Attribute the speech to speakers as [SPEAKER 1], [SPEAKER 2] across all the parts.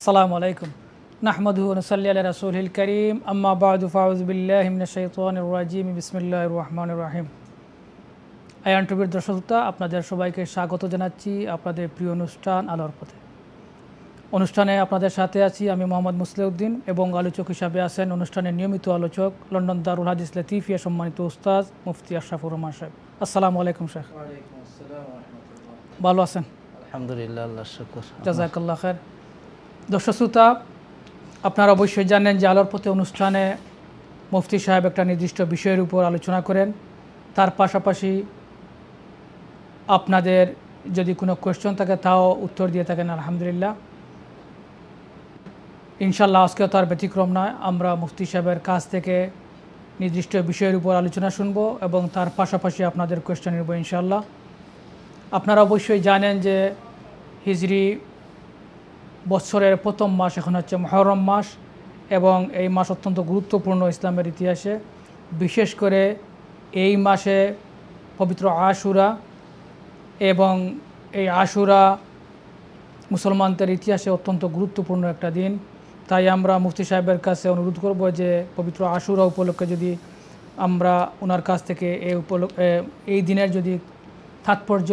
[SPEAKER 1] আসসালামু আলাইকুম নাহমাদুহু ওয়া নুসাল্লি আলা রাসূলিল কারীম আম্মা বা'দু ফাউযু বিল্লাহি মিনাশ শাইতানির রাজীম বিসমিল্লাহির রহমানির রহিম। আয়ান টিভির দর্শকতা আপনাদের সবাইকে স্বাগত জানাচ্ছি আপনাদের প্রিয় অনুষ্ঠান আলোর পথে। অনুষ্ঠানে আপনাদের সাথে আছি আমি মোহাম্মদ মুসলিউদ্দিন এবং আলোচক হিসাবে আছেন অনুষ্ঠানের নিয়মিত আলোচক লন্ডন দারুল হাদিস লতিফিয়া সম্মানিত উস্তাদ মুফতি আশরাফুর রহমান সাহেব। আসসালামু আলাইকুম শেখ।
[SPEAKER 2] ওয়ালাইকুম আসসালাম ওয়া রাহমাতুল্লাহ।
[SPEAKER 1] ভালো আছেন?
[SPEAKER 2] আলহামদুলিল্লাহ, আল্লাহর শুকর।
[SPEAKER 1] জাযাকাল্লাহ খায়ের। দর্শক শ্রোতা, আপনারা অবশ্যই জানেন যে আলোর পথে অনুষ্ঠানে মুফতি সাহেব একটা নির্দিষ্ট বিষয়ের উপর আলোচনা করেন। তার পাশাপাশি আপনাদের যদি কোনো কোয়েশ্চন থাকে তাও উত্তর দিয়ে থাকেন আলহামদুলিল্লাহ। ইনশাল্লাহ আজকেও তার ব্যতিক্রম নয়, আমরা মুফতি সাহেবের কাছ থেকে নির্দিষ্ট বিষয়ের উপর আলোচনা শুনব এবং তার পাশাপাশি আপনাদের কোয়েশ্চন নেব ইনশাল্লাহ। আপনারা অবশ্যই জানেন যে হিজরি বছরের প্রথম মাস এখন হচ্ছে মুহররম মাস এবং এই মাস অত্যন্ত গুরুত্বপূর্ণ ইসলামের ইতিহাসে। বিশেষ করে এই মাসে পবিত্র আশুরা এবং এই আশুরা মুসলমানদের ইতিহাসে অত্যন্ত গুরুত্বপূর্ণ একটা দিন। তাই আমরা মুফতি সাহেবের কাছে অনুরোধ করব যে পবিত্র আশুরা উপলক্ষে যদি আমরা ওনার কাছ থেকে এই দিনের যদি তাৎপর্য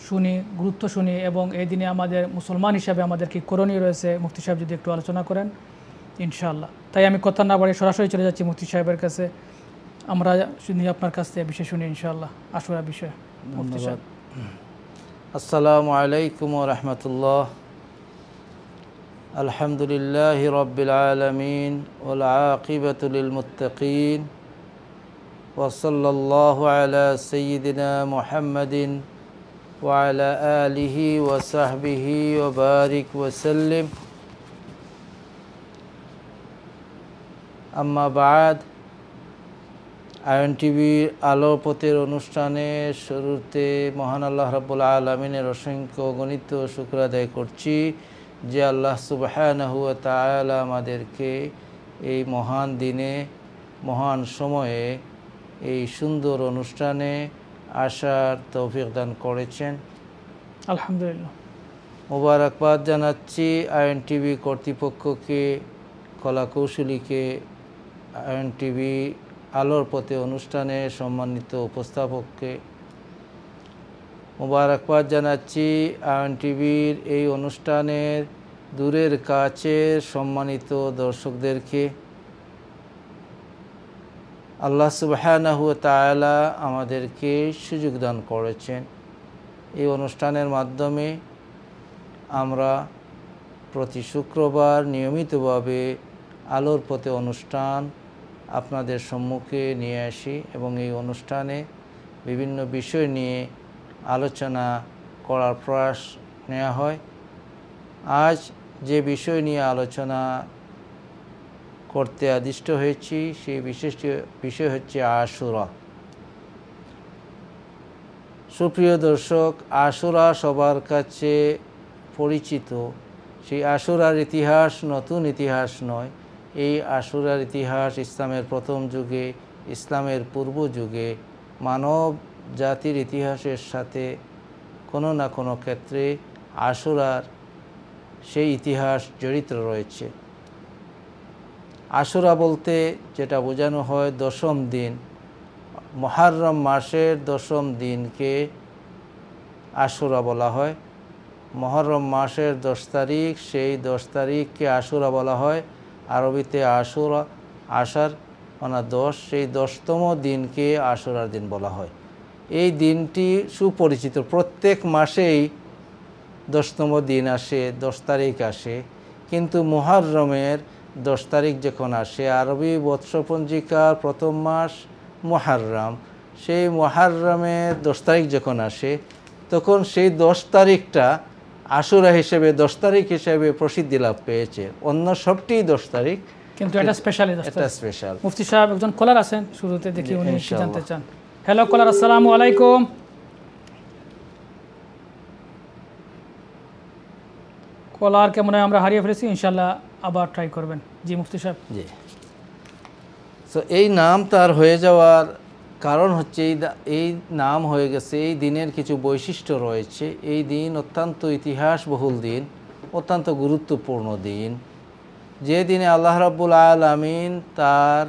[SPEAKER 1] শুনি, গুরুত্ব শুনি এবং এই দিনে আমাদের মুসলমান হিসাবে আমাদের কি করণীয় রয়েছে মুফতি সাহেব যদি একটু আলোচনা করেন ইনশাআল্লাহ। তাই আমি কথা না বাড়িয়ে সরাসরি চলে যাচ্ছি মুফতি সাহেবের কাছে। আমরা শুনি আপনার কাছ থেকে বিষয় শুনি ইনশাআল্লাহ, আশুরা বিষয়ে। মুফতি সাহেব।
[SPEAKER 2] আসসালামু আলাইকুম ওয়া রাহমাতুল্লাহ। আলহামদুলিল্লাহি রাব্বিল আলামিন ওয়াল আকিবাতু লিল মুত্তাকিন ওয়া সাল্লাল্লাহু আলা সাইয়্যিদিনা মুহাম্মাদিন ওয়া আলা আলিহি ওয়া সাহবিহি ওয়া বারিক ওয়া সাল্লিম। আম্মা বা'দ। আয়ন টিভির আলোর পথের অনুষ্ঠানের শুরুতে মহান আল্লাহ রাব্বুল আলামিনের অসংখ্য গণিত শুকর আদায় করছি যে আল্লাহ সুবহানাহু ওয়া তাআলা আমাদেরকে এই মহান দিনে, মহান সময়ে এই সুন্দর অনুষ্ঠানে আসার তৌফিক দান করেছেন,
[SPEAKER 1] আলহামদুলিল্লাহ।
[SPEAKER 2] মোবারকবাদ জানাচ্ছি আয়ন টিভি কর্তৃপক্ষকে, কলাকৌশলীকে, আয়ন টিভি আলোর পথে অনুষ্ঠানে সম্মানিত উপস্থাপককে মোবারকবাদ জানাচ্ছি আয়ন টিভির এই অনুষ্ঠানের দূরের কাছের সম্মানিত দর্শকদেরকে। আল্লাহ সুবহানাহু ওয়া তাআলা আমাদেরকে সুযোগ দান করেছেন এই অনুষ্ঠানের মাধ্যমে আমরা প্রতি শুক্রবার নিয়মিতভাবে আলোর পথে অনুষ্ঠান আপনাদের সম্মুখে নিয়ে আসি এবং এই অনুষ্ঠানে বিভিন্ন বিষয় নিয়ে আলোচনা করার প্রয়াস নেওয়া হয়। আজ যে বিষয় নিয়ে আলোচনা করতে আদিষ্ট হয়েছি সেই বিশেষ বিষয় হচ্ছে আশুরা। সুপ্রিয় দর্শক, আশুরা সবার কাছে পরিচিত। সেই আশুরার ইতিহাস নতুন ইতিহাস নয়। এই আশুরার ইতিহাস ইসলামের প্রথম যুগে, ইসলামের পূর্ব যুগে মানব জাতির ইতিহাসের সাথে কোনো না কোনো ক্ষেত্রে আশুরার সেই ইতিহাস জড়িত রয়েছে। আশুরা বলতে যেটা বোঝানো হয় দশম দিন, মুহররম মাসের দশম দিনকে আশুরা বলা হয়। মুহররম মাসের 10 তারিখ, সেই 10 তারিখকে আশুরা বলা হয়। আরবিতে আশুরা, আশার মানে 10, সেই 10তম দিনকে আশুরার দিন বলা হয়। এই দিনটি সুপরিচিত, প্রত্যেক মাসেই 10তম দিন আসে, 10 তারিখ আসে, কিন্তু মুহররমের 10 তারিখ যখন আসে, আরবি বৎসরপঞ্জিকার প্রথম মাস মুহররম, সেই মুহররমের 10 তারিখ যখন আসে তখন সেই 10 তারিখটা আশুরা হিসেবে 10 তারিখ হিসেবে প্রসিদ্ধি লাভ পেয়েছে। অন্য সবটি 10 তারিখ,
[SPEAKER 1] কিন্তু এটা স্পেশাল।
[SPEAKER 2] এটা স্পেশাল।
[SPEAKER 1] মুফতি সাহেব একজন কলার আছেন, শুরুতে দেখি উনি কি জানতে চান। হ্যালো কলার, আসসালামু আলাইকুম। কলার কেমন হয় আমরা হারিয়ে ফেলেছি, ইনশাল্লাহ আবার ট্রাই করবেন। জি মুফতি সাহেব।
[SPEAKER 2] জি। তো এই নাম তার হয়ে যাওয়ার কারণ হচ্ছে এই নাম হয়ে গেছে, এই দিনের কিছু বৈশিষ্ট্য রয়েছে। এই দিন অত্যন্ত ইতিহাস বহুল দিন। অত্যন্ত গুরুত্বপূর্ণ দিন, যে দিনে আল্লাহ রাব্বুল আলামিন তার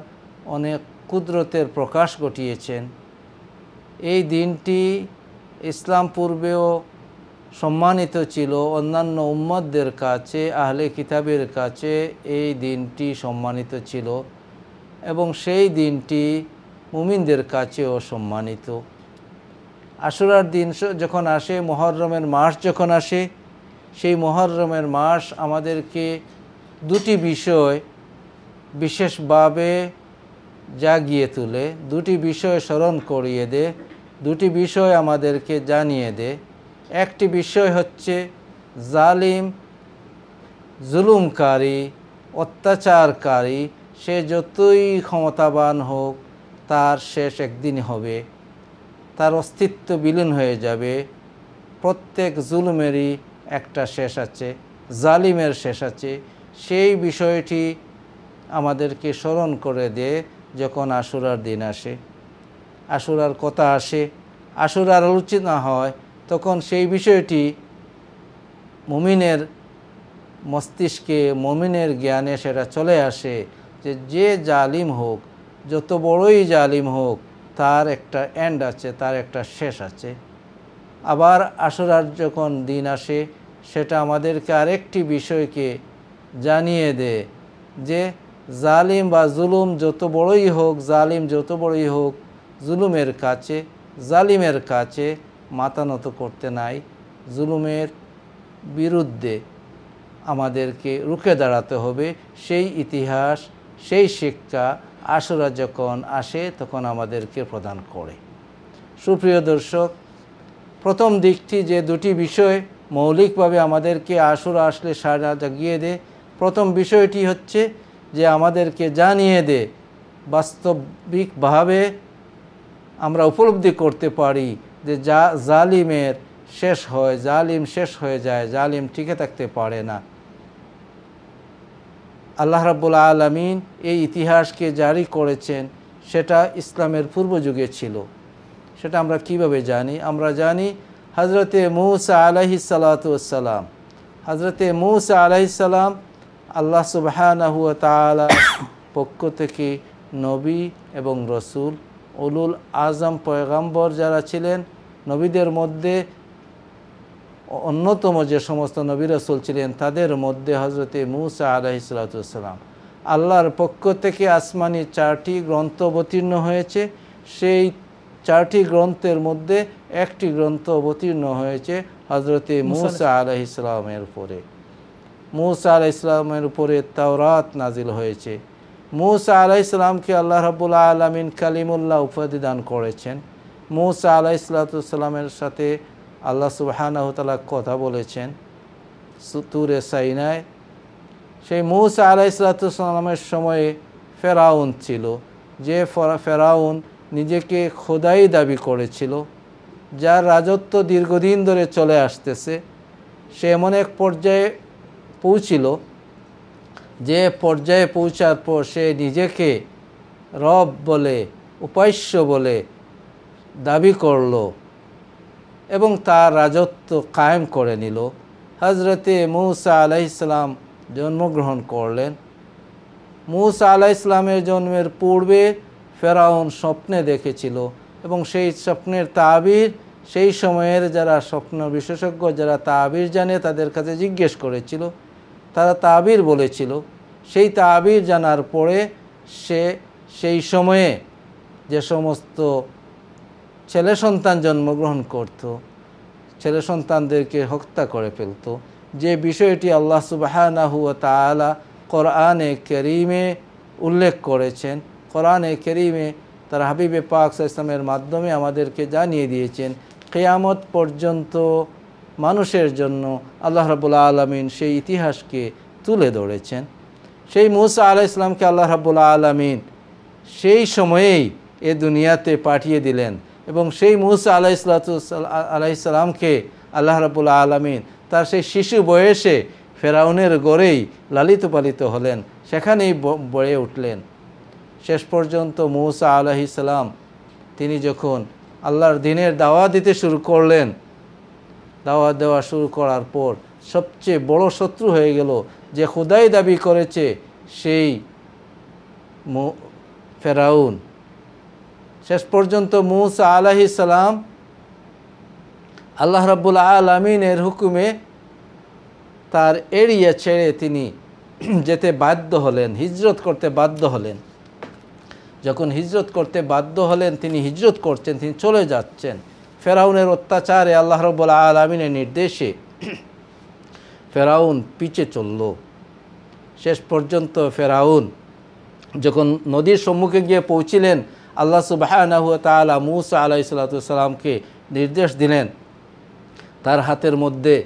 [SPEAKER 2] অনেক কুদরতের প্রকাশ ঘটিয়েছেন। এই দিনটি ইসলাম পূর্বেও সম্মানিত ছিল, অন্যান্য উম্মতদের কাছে, আহলে কিতাবের কাছে এই দিনটি সম্মানিত ছিল এবং সেই দিনটি মুমিনদের কাছেও সম্মানিত। আশুরার দিন যখন আসে, মুহররমের মাস যখন আসে, সেই মুহররমের মাস আমাদেরকে দুটি বিষয় বিশেষভাবে জাগিয়ে তোলে, দুটি বিষয় স্মরণ করিয়ে দেয়, দুটি বিষয় আমাদেরকে জানিয়ে দেয়। একটি বিষয় হচ্ছে জালিম, জুলুমকারী, অত্যাচারকারী, সে যতই ক্ষমতাবান হোক তার শেষ একদিন হবে, তার অস্তিত্ব বিলীন হয়ে যাবে। প্রত্যেক জুলুমেরই একটা শেষ আছে, জালিমের শেষ আছে। সেই বিষয়টি আমাদেরকে স্মরণ করে দেয় যখন আশুরার দিন আসে, আশুরার কথা আসে, আশুরার আলোচনা হয়, তখন সেই বিষয়টি মুমিনের মস্তিষ্কে, মুমিনের জ্ঞানে সেটা চলে আসে যে যে জালিম হোক, যত বড়ই জালিম হোক, তার একটা এন্ড আছে, তার একটা শেষ আছে। আবার আশুরার যখন দিন আসে, সেটা আমাদেরকে আরেকটি বিষয়কে জানিয়ে দেয় যে জালিম বা জুলুম যত বড়ই হোক, জালিম যত বড়ই হোক, জুলুমের কাছে, জালিমের কাছে মাথা নত করতে নাই। জুলুমের বিরুদ্ধে আমাদেরকে রুখে দাঁড়াতে হবে। সেই ইতিহাস, সেই শিক্ষা আশুরা যখন আসে তখন আমাদেরকে প্রদান করে। সুপ্রিয় দর্শক, প্রথম দিকটি যে দুটি বিষয় মৌলিকভাবে আমাদেরকে আশুরা আসলে সারা জাগিয়ে দেয়, প্রথম বিষয়টি হচ্ছে যে আমাদেরকে জানিয়ে দেয়, বাস্তবিকভাবে আমরা উপলব্ধি করতে পারি যে জালিমের শেষ হয়, জালিম শেষ হয়ে যায়, জালিম টিকে থাকতে পারে না। আল্লাহ রাব্বুল আলামিন এই ইতিহাসকে জারি করেছেন, সেটা ইসলামের পূর্ব যুগে ছিল। সেটা আমরা কিভাবে জানি? আমরা জানি হযরতে মূসা আলাইহিস সালাতু ওয়াস সালাম, হযরতে মূসা আলাইহিস সালাম আল্লাহ সুবহানাহু ওয়া তাআলা পক্ষ থেকে নবী এবং রসুল, উলুল আজম পয়গম্বর যারা ছিলেন, নবীদের মধ্যে অন্যতম যে সমস্ত নবী রসুল ছিলেন, তাদের মধ্যে হযরতে মূসা আলাইহিস সালাতু ওয়াস সালাম আল্লাহর পক্ষ থেকে আসমানি 4টি গ্রন্থ অবতীর্ণ হয়েছে। সেই 4টি গ্রন্থের মধ্যে একটি গ্রন্থ অবতীর্ণ হয়েছে হযরতে মূসা আলাইহিস সালামের উপরে। মূসা আলাইহিস সালামের উপরে তাওরাত নাজিল হয়েছে। মূসা আলাইহিস সালামকে আল্লাহ রাব্বুল আলামিন কালিমুল্লাহ উপাধি দান করেছেন। মূসা আলাইহিস সালামের সাথে আল্লাহ সুবহানাহু ওয়া তাআলা কথা বলেছেন তুরে সাইনায়। সেই মূসা আলাইহিস সালামের সময়ে ফেরাউন ছিল, যে ফেরাউন নিজেকে খোদাই দাবি করেছিল, যার রাজত্ব দীর্ঘদিন ধরে চলে আসতেছে। সে এমন এক পর্যায়ে পৌঁছিল, যে পর্যায়ে পৌঁছার পর সে নিজেকে রব বলে, উপাস্য বলে দাবি করল এবং তার রাজত্ব কায়েম করে নিল। হযরতে মূসা আলাইহিস সালাম জন্মগ্রহণ করলেন। মূসা আলাইহিস সালামের জন্মের পূর্বে ফেরাউন স্বপ্নে দেখেছিল এবং সেই স্বপ্নের তাবির সেই সময়ের যারা স্বপ্ন বিশেষজ্ঞ, যারা তাবির জানে, তাদের কাছে জিজ্ঞেস করেছিল। তারা তাবির বলেছিল। সেই তাবির জানার পরে সে সেই সময়ে যে সমস্ত ছেলে সন্তান জন্মগ্রহণ করত, ছেলে সন্তানদেরকে হত্যা করে ফেলত, যে বিষয়টি আল্লাহ সুবহানাহু ওয়া তাআলা কোরআনে কারীমে উল্লেখ করেছেন। কোরআনে কারীমে তার হাবিবে পাক সাল্লাল্লাহু আলাইহি ওয়াসাল্লামের মাধ্যমে আমাদেরকে জানিয়ে দিয়েছেন, কিয়ামত পর্যন্ত মানুষের জন্য আল্লাহ রাব্বুল আলামিন সেই ইতিহাসকে তুলে ধরেছেন। সেই মূসা আলাইহিস সালামকে আল্লাহ রাব্বুল আলামিন সেই সময়েই এ দুনিয়াতে পাঠিয়ে দিলেন এবং সেই মূসা আলাইহিস সালামকে আল্লাহ রাব্বুল আলামিন তার সেই শিশু বয়সে ফেরাউনের গড়েই লালিত পালিত হলেন, সেখানেই বেড়ে উঠলেন। শেষ পর্যন্ত মূসা আলাইহিস সালাম তিনি যখন আল্লাহর দ্বীনের দাওয়াত দিতে শুরু করলেন, দাওয়াত দেওয়া শুরু করার পর সবচেয়ে বড় শত্রু হয়ে গেল, যে খোদাই দাবি করেছে সেই ফেরাউন। শেষ পর্যন্ত মূসা আলাইহিস সালাম আল্লাহ রাব্বুল আলামিনের হুকুমে তার এরিয়া ছেড়ে তিনি যেতে বাধ্য হলেন, হিজরত করতে বাধ্য হলেন। যখন হিজরত করতে বাধ্য হলেন, তিনি হিজরত করছেন, তিনি চলে যাচ্ছেন ফেরাউনের অত্যাচারে। আল্লাহ রাব্বুল আলামিনের নির্দেশে ফেরাউন পিছে চলল। শেষ পর্যন্ত ফেরাউন যখন নদীর সম্মুখে গিয়ে পৌঁছিলেন, আল্লাহ সুবহানাহু ওয়া তাআলা মূসা আলাইহিস সালামকে নির্দেশ দিলেন তার হাতের মধ্যে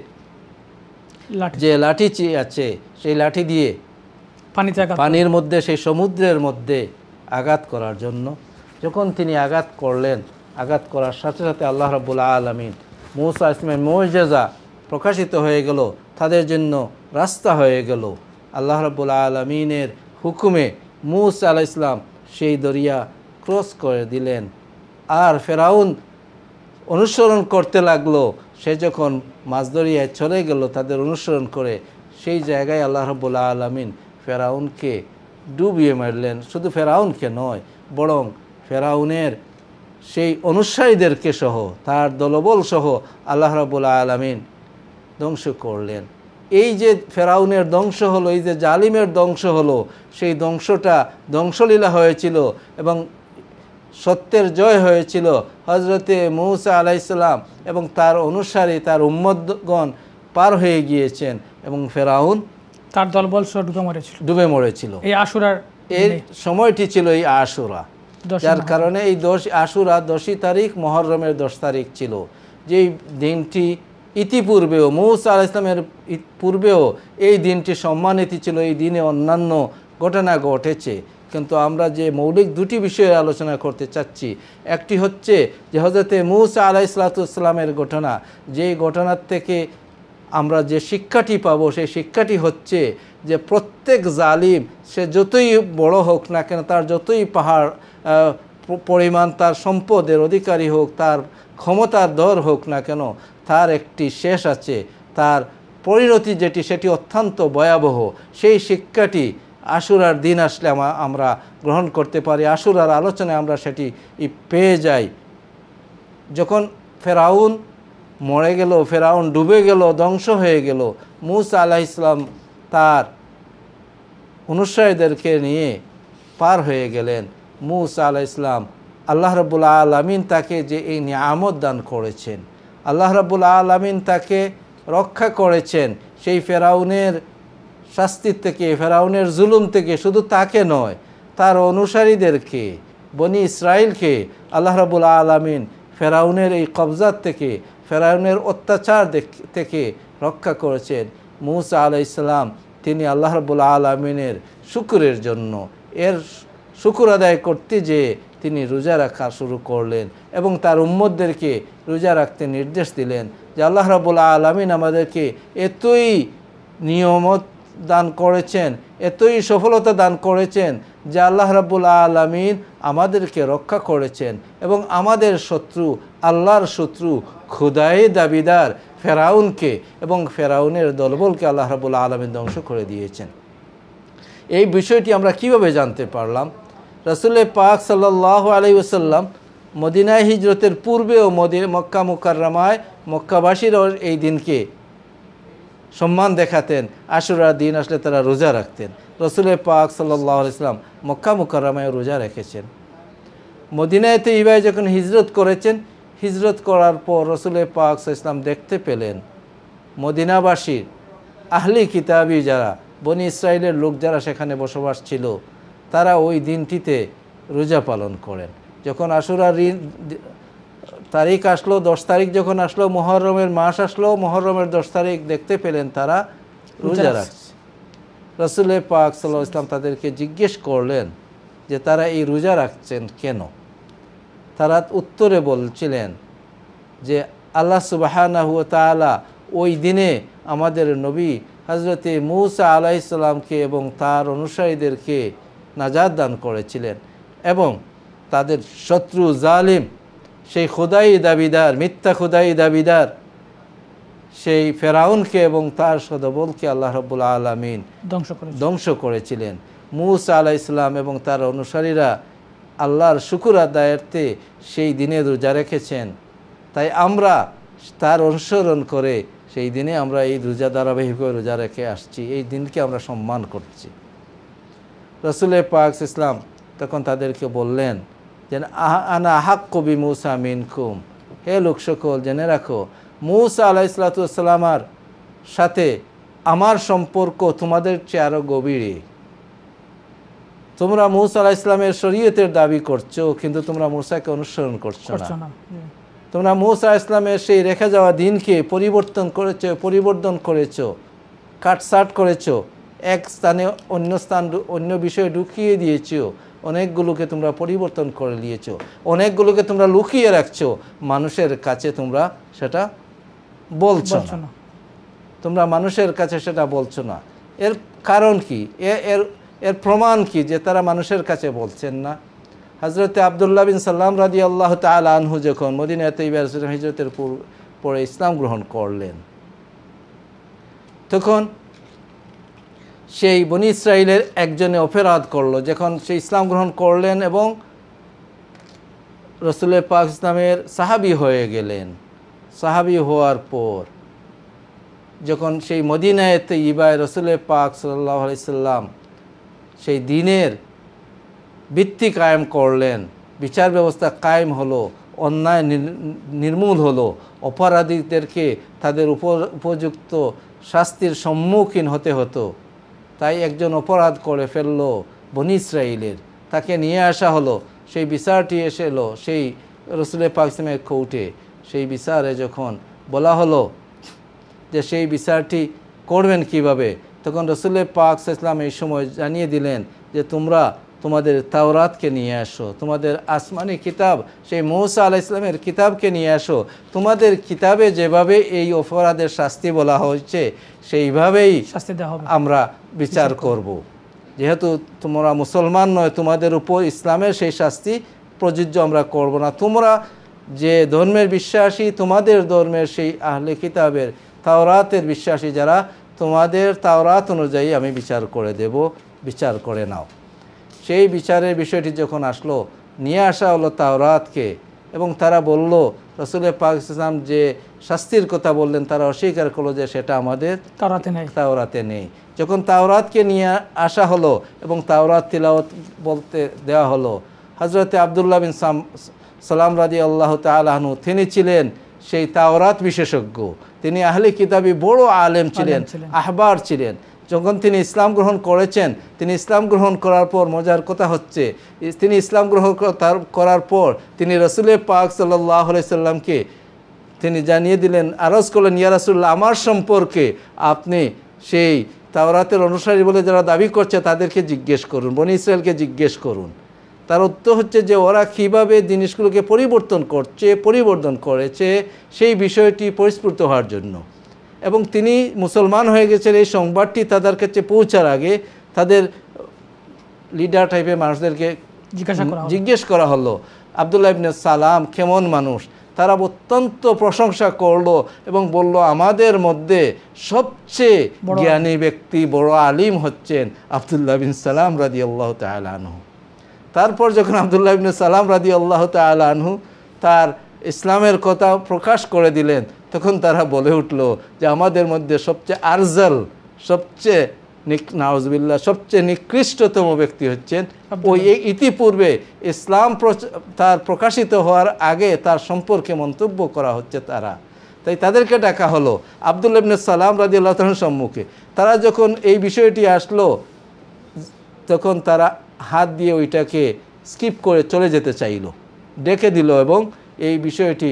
[SPEAKER 2] যে লাঠি আছে সেই লাঠি দিয়ে পানির মধ্যে, সেই সমুদ্রের মধ্যে আঘাত করার জন্য। যখন তিনি আঘাত করলেন, আঘাত করার সাথে সাথে আল্লাহ রাব্বুল আলামিন মূসা ইসলামের মুজিজা প্রকাশিত হয়ে গেল, তাদের জন্য রাস্তা হয়ে গেল। আল্লাহ রাব্বুল আলামিনের হুকুমে মূসা আলাইহিস সালাম সেই দরিয়া ক্রস করে দিলেন। আর ফেরাউন অনুসরণ করতে লাগলো। সে যখন মাছ দরিয়ায় চলে গেল তাদের অনুসরণ করে, সেই জায়গায় আল্লাহ রাব্বুল আলামিন ফেরাউনকে ডুবিয়ে মারলেন। শুধু ফেরাউনকে নয়, বরং ফেরাউনের সেই অনুসারীদেরকে সহ, তার দলবল সহ আল্লাহ রাব্বুল আলামিন ধ্বংস করলেন। এই যে ফেরাউনের ধ্বংস হলো, এই যে জালিমের ধ্বংস হলো, সেই ধ্বংসলীলা হয়েছিল এবং সত্যের জয় হয়েছিল। হজরতে মূসা আলাইহিস সালাম এবং তার অনুসারী, তার উম্মতগণ পার হয়ে গিয়েছেন এবং ফেরাউন
[SPEAKER 1] তার দলবল সহ ডুবে মরেছিল।
[SPEAKER 2] এই আশুরার এর সময়টি ছিল এই আশুরা, যার কারণে এই আশুরা 10ই তারিখ, মুহররমের 10 তারিখ ছিল। যেই দিনটি ইতিপূর্বেও মূসা আলাইহিস সালামের পূর্বেও এই দিনটি সম্মানিত ছিল। এই দিনে অন্যান্য ঘটনা ঘটেছে, কিন্তু আমরা যে মৌলিক দুটি বিষয়ে আলোচনা করতে চাচ্ছি, একটি হচ্ছে যে হযরতে মূসা আলাইহিস সালামের ঘটনা। যেই ঘটনার থেকে আমরা যে শিক্ষাটি পাবো, সেই শিক্ষাটি হচ্ছে যে প্রত্যেক জালিম, সে যতই বড় হোক না কেন, তার যতই পাহাড় পরিমাণ তার সম্পদের অধিকারী হোক, তার ক্ষমতার দর হোক না কেন, তার একটি শেষ আছে। তার পরিণতি যেটি, সেটি অত্যন্ত ভয়াবহ। সেই শিক্ষাটি আশুরার দিন আসলে আমরা গ্রহণ করতে পারি। আশুরার আলোচনায় আমরা সেটি পেয়ে যাই। যখন ফেরাউন মরে গেল, ফেরাউন ডুবে গেল, ধ্বংস হয়ে গেল, মূসা আলাইহিস সালাম তার অনুসারীদেরকে নিয়ে পার হয়ে গেলেন। মূসা আলাইহিস সালাম, আল্লাহ রাব্বুল আলামিন তাকে যে এই নিয়ামত দান করেছেন, আল্লাহ রাব্বুল আলামিন তাকে রক্ষা করেছেন সেই ফেরাউনের শাস্তির থেকে, ফেরাউনের জুলুম থেকে। শুধু তাকে নয়, তার অনুসারীদেরকে, বনি ইসরাইলকে আল্লাহ রাব্বুল আলামিন ফেরাউনের এই কবজাত থেকে, ফেরাউনের অত্যাচার থেকে রক্ষা করেছেন। মূসা আলাইহিস সালাম তিনি আল্লাহ রাব্বুল আলামিনের শুকরের জন্য, এর শুকর আদায় করতে যে তিনি রোজা রাখা শুরু করলেন এবং তার উম্মতদেরকে রোজা রাখতে নির্দেশ দিলেন। যে আল্লাহ রাব্বুল আলামিন আমাদেরকে এতই নিয়ামত দান করেছেন, এতই সফলতা দান করেছেন যে আল্লাহ রাব্বুল আলামিন আমাদেরকে রক্ষা করেছেন এবং আমাদের শত্রু, আল্লাহর শত্রু খোদাই দাবিদার ফেরাউনকে এবং ফেরাউনের দলবলকে আল্লাহ রাব্বুল আলামিন ধ্বংস করে দিয়েছেন। এই বিষয়টি আমরা কিভাবে জানতে পারলাম? রাসূল পাক সাল্লাল্লাহু আলাইহি ওয়াসাল্লাম মদিনায় হিজরতের পূর্বেও মক্কা মুকাররমায় মক্কাবাসীরাও এই দিনকে সম্মান দেখাতেন। আশুরার দিন আসলে তারা রোজা রাখতেন। রাসূল পাক সাল্লাল্লাহু আলাইহি ওয়াসাল্লাম মক্কা মুকাররমায় রোজা রেখেছেন। মদিনায় তৈবায় যখন হিজরত করেছেন, হিজরত করার পর রাসূল পাক সাল্লাল্লাহু আলাইহি ওয়াসাল্লাম দেখতে পেলেন মদিনাবাসীর আহলি কিতাবী যারা, বনি ইসরাইলের লোক যারা সেখানে বসবাস ছিল, তারা ওই দিনটিতে রোজা পালন করেন। যখন আশুরার তারিখ আসলো, 10 তারিখ যখন আসলো, মুহররমের মাস আসলো, মুহররমের 10 তারিখ দেখতে পেলেন তারা রোজা রাখছে। রাসূল পাক সাল্লাল্লাহু আলাইহি ওয়াসাল্লাম তাদেরকে জিজ্ঞেস করলেন যে তারা এই রোজা রাখছেন কেন? তারা উত্তরে বলছিলেন যে আল্লাহ সুবহানাহু ওয়া তাআলা ওই দিনে আমাদের নবী হযরতে মূসা আলাইহিস সালামকে এবং তার অনুসারীদেরকে নাজাত দান করেছিলেন এবং তাদের শত্রু জালিম, সেই খোদাই দাবিদার, মিথ্যা খোদাই দাবিদার, সেই ফেরাউনকে এবং তার সদবলকে আল্লাহ রাব্বুল আলামিন ধ্বংস করেছিলেন। মূসা আলাইহিস সালাম এবং তার অনুসারীরা আল্লাহর শুকর আদায়ার্থে সেই দিনে রোজা রেখেছেন। তাই আমরা তার অনুসরণ করে সেই দিনে আমরা এই রোজা ধারাবাহিকভাবে রোজা রেখে আসছি, এই দিনকে আমরা সম্মান করছি। রাসূল পাক ইসলাম তখন তাদেরকে বললেন যে আনা আহাক্কু বি মূসা মিনকুম, হে লোক সকল জেনে রাখো মূসা আলাইহিস সালামের সাথে আমার সম্পর্ক তোমাদের চেয়ে আরও গভীরে। তোমরা মূসা আলাইহিস সালামের শরীয়তের দাবি করছো, কিন্তু তোমরা মূসাকে অনুসরণ করছো না। তোমরা মূসা আলাইহিস সালামের সেই রেখে যাওয়া দিনকে পরিবর্তন করেছো, কাটছাট করেছো, এক স্থানে অন্য বিষয়ে ঢুকিয়ে দিয়েছো, অনেকগুলোকে তোমরা পরিবর্তন করে নিয়েছো, অনেকগুলোকে তোমরা লুকিয়ে রাখছো, মানুষের কাছে তোমরা সেটা বলছো না। তোমরা মানুষের কাছে সেটা বলছো না। এর কারণ কি? এর প্রমাণ কি যে তারা মানুষের কাছে বলছেন না? হযরতে আব্দুল্লাহ বিন সাল্লাম রাদিয়াল্লাহু তাআলা আনহু যখন মদিনা তৈয়বা হিজরতের পরে ইসলাম গ্রহণ করলেন, তখন সেই বনী ইসরাইলের একজনে অপরাধ করলো। যখন সে ইসলাম গ্রহণ করলেন এবং রাসূল পাক ইসলামের সাহাবী হয়ে গেলেন, সাহাবী হওয়ার পর যখন সেই মদিনায় তৈয়বায় রাসূল পাক সাল্লাল্লাহু আলাইহি সাল্লাম সেই দ্বীনের ভিত্তি কায়েম করলেন, বিচার ব্যবস্থা কায়েম হলো, অন্যায় নির্মূল হলো, অপরাধীদেরকে তাদের উপযুক্ত শাস্তির সম্মুখীন হতে হতো। তাই একজন অপরাধ করে ফেলল বনী ইসরাইলের, তাকে নিয়ে আসা হলো, সেই বিচারটি এসে এলো সেই রাসূল পাক ইসলামের কোর্টে। সেই বিচারে যখন বলা হলো যে সেই বিচারটি করবেন কিভাবে, তখন রাসূল পাক ইসলাম এই সময় জানিয়ে দিলেন যে তোমরা তোমাদের তাওরাতকে নিয়ে আসো, তোমাদের আসমানি কিতাব সেই মূসা আলাইহিস সালামের কিতাবকে নিয়ে আসো। তোমাদের কিতাবে যেভাবে এই অপরাধের শাস্তি বলা হয়েছে সেইভাবেই
[SPEAKER 1] শাস্তি দেওয়া হবে,
[SPEAKER 2] আমরা বিচার করব। যেহেতু তোমরা মুসলমান নয়, তোমাদের উপর ইসলামের সেই শাস্তি প্রযোজ্য আমরা করব না। তোমরা যে ধর্মের বিশ্বাসী, তোমাদের ধর্মের সেই আহলে কিতাবের তাওরাতের বিশ্বাসী যারা, তোমাদের তাওরাত অনুযায়ী আমি বিচার করে দেব, বিচার করে নাও। সেই বিচারের বিষয়টি যখন আসলো, নিয়ে আসা হলো তাওরাতকে, এবং তারা বলল রাসূল পাক ইসলাম যে শাস্তির কথা বললেন তারা অস্বীকার করলো যে সেটা আমাদের তাওরাতে নেই। যখন তাওরাতকে নিয়ে আসা হলো এবং তাওরাত তিলাওয়াত বলতে দেওয়া হলো, হযরতে আব্দুল্লাহ বিন সালাম রাদিয়াল্লাহু তাআলা আনহু তিনি ছিলেন সেই তাওরাত বিশেষজ্ঞ, তিনি আহলে কিতাবী বড় আলেম ছিলেন, আহবার ছিলেন। যখন তিনি ইসলাম গ্রহণ করেছেন, তিনি ইসলাম গ্রহণ করার পর মজার কথা হচ্ছে তিনি ইসলাম গ্রহণ করার পর তিনি রাসূল পাক সাল্লাল্লাহু আলাইহি সাল্লামকে তিনি জানিয়ে দিলেন, আরজ করলেন, ইয়া রাসূলুল্লাহ আমার সম্পর্কে আপনি সেই তাওরাতের অনুসারী বলে যারা দাবি করছে তাদেরকে জিজ্ঞেস করুন, বনী ইসরায়েলকে জিজ্ঞেস করুন। তার উত্তর হচ্ছে যে ওরা কীভাবে জিনিসগুলোকে পরিবর্তন করেছে সেই বিষয়টি পরিস্ফুট হওয়ার জন্য। এবং তিনি মুসলমান হয়ে গেছেন এই সংবাদটি তাদের কাছে পৌঁছার আগে তাদের লিডার টাইপের মানুষদেরকে জিজ্ঞেস করা হলো আব্দুল্লাহ ইবনে সালাম কেমন মানুষ। তারা অত্যন্ত প্রশংসা করলো এবং বলল আমাদের মধ্যে সবচেয়ে জ্ঞানী ব্যক্তি, বড় আলিম হচ্ছেন আব্দুল্লাহ বিন সালাম রাদিয়াল্লাহু তাআলা আনহু। তারপর যখন আব্দুল্লাহ ইবনে সালাম রাদিয়াল্লাহু তাআলা আনহু তার ইসলামের কথা প্রকাশ করে দিলেন, তখন তারা বলে উঠল যে আমাদের মধ্যে সবচেয়ে আরজাল, সবচেয়ে নাউজুবিল্লাহ সবচেয়ে নিকৃষ্টতম ব্যক্তি হচ্ছেন ওই ইতিপূর্বে ইসলাম তার প্রকাশিত হওয়ার আগে তার সম্পর্কে মন্তব্য করা হচ্ছে তারা। তাই তাদেরকে ডাকা হলো আব্দুল্লাহ ইবনে সালাম রাদিয়াল্লাহু তাআলার সম্মুখে। তারা যখন এই বিষয়টি আসলো তখন তারা হাত দিয়ে ওইটাকে স্কিপ করে চলে যেতে চাইল, ডেকে দিল এবং এই বিষয়টি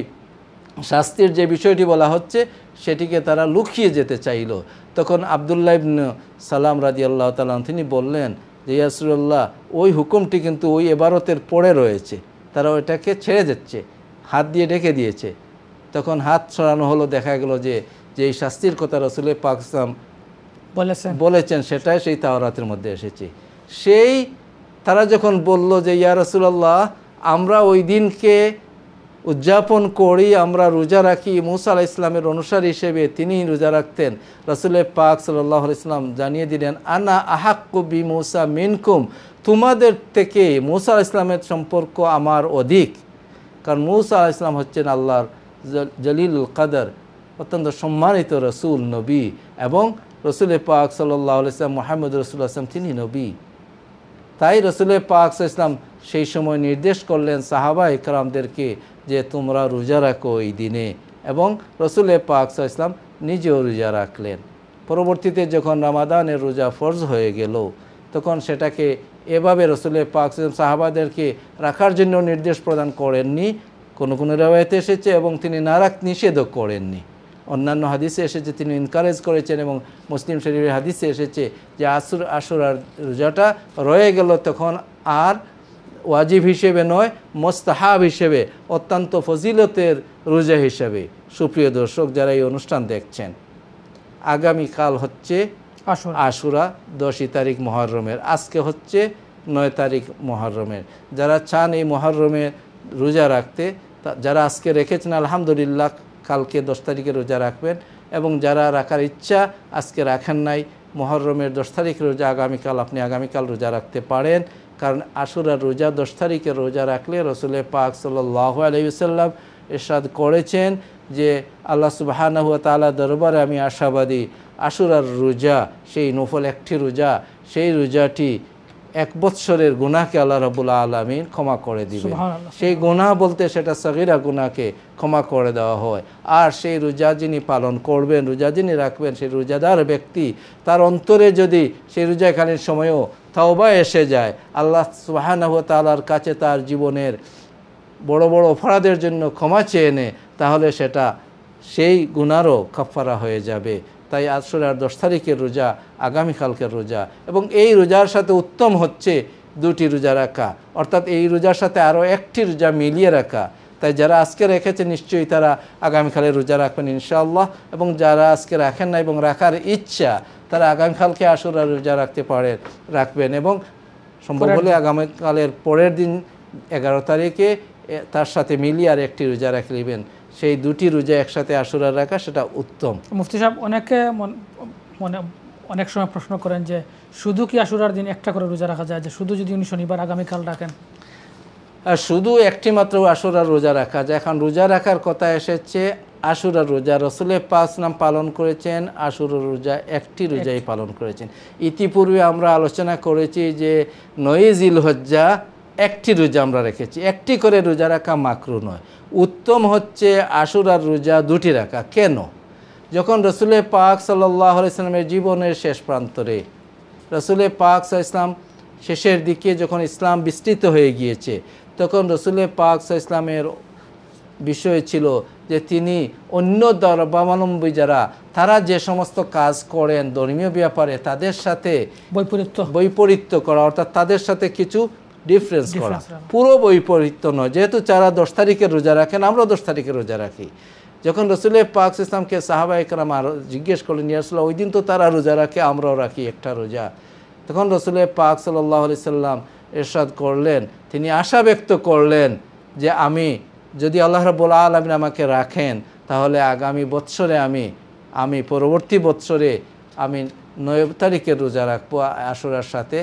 [SPEAKER 2] শাস্তির যে বিষয়টি বলা হচ্ছে সেটিকে তারা লুকিয়ে যেতে চাইল। তখন আব্দুল্লাহ ইবনে সালাম রাদিয়াল্লাহু তাআলা তিনি বললেন যে ইয়া রাসূলুল্লাহ ওই হুকুমটি কিন্তু ওই ইবারতের পড়ে রয়েছে, তারা ওইটাকে ছেড়ে যাচ্ছে, হাত দিয়ে ডেকে দিয়েছে। তখন হাত ছড়ানো হলো, দেখা গেল যে এই শাস্তির কথা রাসূল পাক বলেছেন সেটাই সেই তাওরাতের মধ্যে এসেছে। সেই তারা যখন বলল যে ইয়া রাসূলুল্লাহ আমরা ওই দিনকে উদযাপন করি, আমরা রোজা রাখি। মুসা আলাইহিস সালামের অনুসারী হিসেবে তিনি রোজা রাখতেন। রাসূল পাক সাল্লাল্লাহু আলাইহি ওয়াসাল্লাম জানিয়ে দিলেন, আনা আহাক্কু বি মুসা মিনকুম, তোমাদের থেকে মুসা আলাইহিস সালামের সম্পর্ক আমার অধিক। কারণ মুসা আলাইহিস সালাম হচ্ছেন আল্লাহর জলিলুল কদর, অত্যন্ত সম্মানিত রসুল নবী, এবং রসুল পাক সাল্লাল্লাহু আলাইহি ওয়াসাল্লাম মুহাম্মদ রাসূলুল্লাহ সাল্লাম তিনি নবী। তাই রসুল পাক সাল্লাল্লাহু আলাইহি ওয়াসাল্লাম সেই সময় নির্দেশ করলেন সাহাবা ইকরামদেরকে যে তোমরা রোজা রাখো এই দিনে, এবং রসুল পাক সাল্লাল্লাহু আলাইহি ওয়াসাল্লাম নিজেও রোজা রাখলেন। পরবর্তীতে যখন রমাদানের রোজা ফরজ হয়ে গেল, তখন সেটাকে এভাবে রসুল পাক সাল্লাল্লাহু আলাইহি ওয়াসাল্লাম সাহাবাদেরকে রাখার জন্য নির্দেশ প্রদান করেননি, কোনো কোনো রিওয়ায়াতে এসেছে, এবং তিনি না রাখতে নিষেধও করেননি। অন্যান্য হাদিসে এসেছে তিনি এনকারেজ করেছেন, এবং মুসলিম শরীফের হাদিসে এসেছে যে আশুরার রোজাটা রয়ে গেল তখন আর ওয়াজিব হিসেবে নয়, মোস্তাহাব হিসেবে, অত্যন্ত ফজিলতের রোজা হিসেবে। সুপ্রিয় দর্শক যারা এই অনুষ্ঠান দেখছেন, আগামীকাল হচ্ছে আশুরা 10 তারিখ মুহররমের, আজকে হচ্ছে 9 তারিখ মুহররমের। যারা চান এই মুহররমের রোজা রাখতে, যারা আজকে রেখেছেন আলহামদুলিল্লাহ, কালকে 10 তারিখে রোজা রাখবেন, এবং যারা রাখার ইচ্ছা আজকে রাখেন নাই, মুহররমের 10 তারিখ রোজা আগামীকাল আপনি আগামীকাল রোজা রাখতে পারেন। কারণ আশুরার রোজা 10 তারিখে রোজা রাখলে রসুল পাক সাল্লাল্লাহু আলাইহি ওয়াসাল্লাম ইরশাদ করেছেন যে আল্লাহ সুবহানাহু ওয়া তাআলা দরবারে আমি আশাবাদী, আশুরার রোজা সেই নফল একটি রোজা, সেই রোজাটি 1 বৎসরের গুনাহকে আল্লাহ রাব্বুল আলামিন ক্ষমা করে দিবেন। সেই গুনাহ বলতে সেটা সগীরা গুনাহকে ক্ষমা করে দেওয়া হয়। আর সেই রোজা যিনি পালন করবেন, রোজা যিনি রাখবেন, সেই রোজাদার ব্যক্তি তার অন্তরে যদি সেই রোজাকালীন সময়েও তাওবা এসে যায়, আল্লাহ সুবহানাহু ওয়া তাআলার কাছে তার জীবনের বড় বড় অপরাধের জন্য ক্ষমা চেয়ে নেয়, তাহলে সেটা সেই গুনারও কাফারা হয়ে যাবে। তাই আশুরার 10 তারিখের রোজা আগামীকালকের রোজা, এবং এই রোজার সাথে উত্তম হচ্ছে 2টি রোজা রাখা, অর্থাৎ এই রোজার সাথে আরও একটি রোজা মিলিয়ে রাখা। তাই যারা আজকে রেখেছে নিশ্চয়ই তারা আগামীকালে রোজা রাখবেন ইনশাআল্লাহ, এবং যারা আজকে রাখেন না এবং রাখার ইচ্ছা, তারা আগামীকালকে আশুরার রোজা রাখবেন, এবং সম্ভব হলে আগামীকালের পরের দিন 11 তারিখে তার সাথে মিলিয়ে আর একটি রোজা রেখে নেবেন। সেই 2টি রোজা একসাথে আশুরা রাখা সেটা উত্তম।
[SPEAKER 1] মুফতি সাহেব, অনেকে অনেক সময় প্রশ্ন করেন যে শুধু কি আশুরার দিন একটা করে রোজা রাখা যায়, যে শুধু যদি উনি শনিবার আগামীকাল রাখেন?
[SPEAKER 2] আর শুধু একটি মাত্র আশুরার রোজা রাখা যায়। এখন রোজা রাখার কথা এসেছে আশুরার রোজা, রসুল পাক নাম পালন করেছেন আশুরার রোজা, একটি রোজাই পালন করেছেন। ইতিপূর্বে আমরা আলোচনা করেছি যে 9 জিলহজ্জা একটি রোজা আমরা রেখেছি, একটি করে রোজা রাখা মাকরু নয়, উত্তম হচ্ছে আশুরার রোজা 2টি রাখা। কেন? যখন রসুল পাক সাল্লাল্লাহু আলাইহি ওয়াসাল্লামের জীবনের শেষ প্রান্তরে, রসুল পাক সাল্লাল্লাহু আলাইহি ওয়াসাল্লাম শেষের দিকে যখন ইসলাম বিস্তৃত হয়ে গিয়েছে, তখন রসুল পাক সাল্লাল্লাহু আলাইহি ওয়াসাল্লামের বিষয় ছিল যে তিনি অন্য ধর্মাবলম্বী যারা তারা যে সমস্ত কাজ করেন ধর্মীয় ব্যাপারে, তাদের সাথে বৈপরীত্য করা, অর্থাৎ তাদের সাথে কিছু ডিফারেন্স করা, পুরো বৈপরীত্য নয়। যেহেতু যারা 10 তারিখের রোজা রাখেন, আমরা 10 তারিখের রোজা রাখি। যখন রসুল পাক ইসলামকে সাহাবা ইকরাম জিজ্ঞেস করলেন, ইয়া রাসূলুল্লাহ, ওই দিন তো তারা রোজা রাখে, আমরাও রাখি একটা রোজা। তখন রসুল পাক সাল্লাল্লাহু আলাইহি সাল্লাম ইরশাদ করলেন, তিনি আশা ব্যক্ত করলেন যে যদি আল্লাহ রাব্বুল আলামিন আমাকে রাখেন, তাহলে আগামী বৎসরে আমি পরবর্তী বৎসরে আমি 9 তারিখের রোজা রাখবো আশুরার সাথে,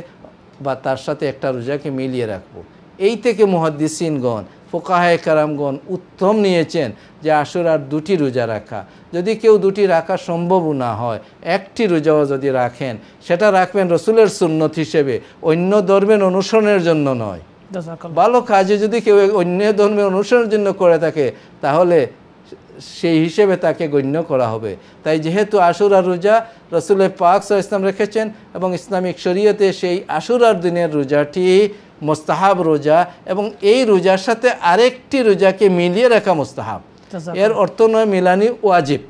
[SPEAKER 2] বা তার সাথে একটা রোজাকে মিলিয়ে রাখবো। এই থেকে মুহাদ্দিসিনগণ, ফুকাহায়ে কেরামগণ উত্তম নিয়েছেন যে আশুরার 2টি রোজা রাখা। যদি কেউ 2টি রাখা সম্ভব না হয়, একটি রোজাও যদি রাখেন, সেটা রাখবেন রসুলের সুন্নত হিসেবে, অন্য ধর্মের অনুসরণের জন্য নয়। ভালো কাজে যদি কেউ অন্য ধর্মের অনুসরণের জন্য করে থাকে, তাহলে সেই হিসেবে তাকে গণ্য করা হবে। তাই যেহেতু আশুরার রোজা রসুল পাক সাল্লাল্লাহু আলাইহি ওয়াসাল্লাম রেখেছেন, এবং ইসলামিক শরীয়তে সেই আশুরার দিনের রোজাটি মুস্তাহাব রোজা, এবং এই রোজার সাথে আরেকটি রোজাকে মিলিয়ে রাখা মুস্তাহাব, এর অর্থ নয় মিলানি ওয়াজিব।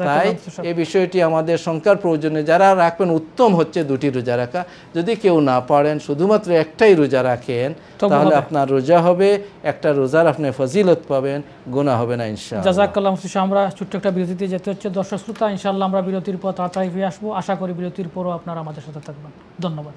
[SPEAKER 2] তাই এই বিষয়টি আমাদের শঙ্কার প্রয়োজনে যারা রাখবেন, উত্তম হচ্ছে 2টি রোজা রাখা। যদি কেউ না পারেন, শুধুমাত্র একটাই রোজা রাখেন, তাহলে আপনার রোজা হবে, একটা রোজার আপনি ফজিলত পাবেন, গুনাহ হবে না ইনশাআল্লাহ।
[SPEAKER 1] জাযাকাল্লাহ মুফতি সাহেব, আমরা ছোট্ট একটা বিরতিতে যেতে হচ্ছে। দর্শক শ্রোতা, ইনশাআল্লাহ আমরা বিরতির পর তাড়াতাড়ি ফিরে আসবো। আশা করি বিরতির পরও আপনারা আমাদের সাথে থাকবেন। ধন্যবাদ।